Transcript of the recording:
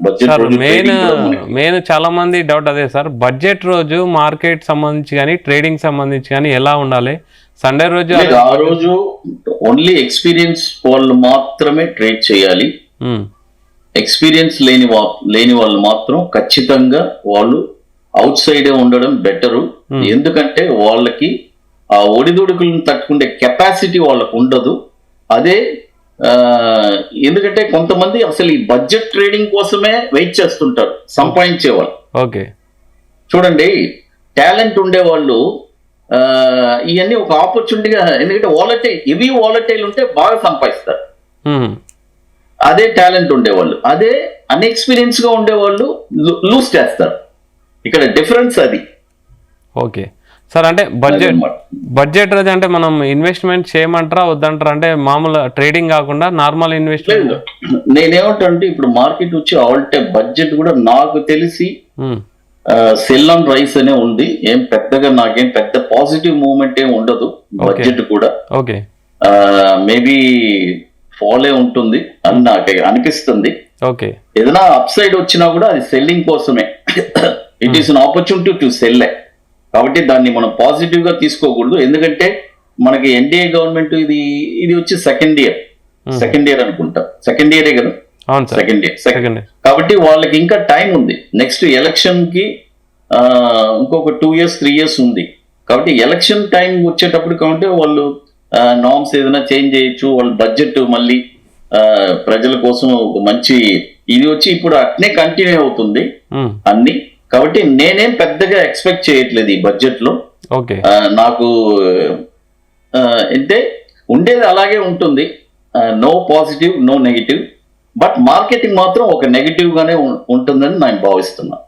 Budget main చాలా మంది doubt అదే సార్, బడ్జెట్ రోజు మార్కెట్ సంబంధించి కానీ ట్రేడింగ్ సంబంధించి కానీ ఎలా ఉండాలి? సండే రోజు ఆ రోజు ఓన్లీ ఎక్స్పీరియన్స్ వాళ్ళు మాత్రమే ట్రేడ్ చేయాలి. ఎక్స్పీరియన్స్ లేని వాళ్ళు మాత్రం ఖచ్చితంగా వాళ్ళు అవుట్ సైడే ఉండడం బెటరు. ఎందుకంటే వాళ్ళకి ఆ ఒడిదుడుకులను తట్టుకునే కెపాసిటీ వాళ్ళకు ఉండదు. అదే ఎందుకంటే కొంతమంది అసలు ఈ బడ్జెట్ ట్రేడింగ్ కోసమే వెయిట్ చేస్తుంటారు సంపాదించే వాళ్ళు. ఓకే, చూడండి, టాలెంట్ ఉండేవాళ్ళు ఇవన్నీ ఒక ఆపర్చునిటీగా, ఎందుకంటే ఇవి వాలటైల్ ఉంటే బాగా సంపాదిస్తారు. అదే టాలెంట్ ఉండేవాళ్ళు, అదే అన్ఎక్స్పీరియన్స్ గా ఉండేవాళ్ళు లూజ్ చేస్తారు. ఇక్కడ డిఫరెన్స్ అది. ఓకే సార్, అంటే బడ్జెట్ రోజు అంటే మనం ఇన్వెస్ట్మెంట్ చేయమంటారా వద్దంటారా? అంటే మామూలు ట్రేడింగ్ కాకుండా నార్మల్ ఇన్వెస్ట్మెంట్. నేనేమంటే ఇప్పుడు మార్కెట్ వచ్చి ఆల్ టైమ్ బడ్జెట్ కూడా నాకు తెలిసి సెల్ ఆన్ రైస్ అనే ఉంది. ఏం పెద్దగా నాకేం పెద్ద పాజిటివ్ మూవ్మెంట్ ఏం ఉండదు బడ్జెట్ కూడా. ఓకే, మేబీ ఫాలే ఉంటుంది అని నాకు అనిపిస్తుంది. ఓకే, ఏదైనా అప్ సైడ్ వచ్చినా కూడా అది సెల్లింగ్ కోసమే. It is an opportunity to cell. కాబట్టి దాన్ని మనం పాజిటివ్ గా తీసుకోకూడదు. ఎందుకంటే మనకి ఎన్డీఏ గవర్నమెంట్ ఇది వచ్చి సెకండ్ ఇయర్ అనుకుంటా. సెకండ్ ఇయరే కదా, సెకండ్ ఇయర్. కాబట్టి వాళ్ళకి ఇంకా టైం ఉంది. నెక్స్ట్ ఎలక్షన్ కి ఇంకొక 2 years 3 years ఉంది. కాబట్టి ఎలక్షన్ టైం వచ్చేటప్పుడు కాబట్టి వాళ్ళు నామ్స్ ఏదైనా చేంజ్ చేయొచ్చు. వాళ్ళ బడ్జెట్ మళ్ళీ ప్రజల కోసం ఒక మంచి ఇది వచ్చి ఇప్పుడు అట్నే కంటిన్యూ అవుతుంది అన్ని. కాబట్టి నేనేం పెద్దగా ఎక్స్పెక్ట్ చేయట్లేదు ఈ బడ్జెట్ లో. నాకు అంటే ఉండేది అలాగే ఉంటుంది. No positive, no negative. But marketing మాత్రం ఒక నెగిటివ్ గానే ఉంటుందని నేను భావిస్తున్నా.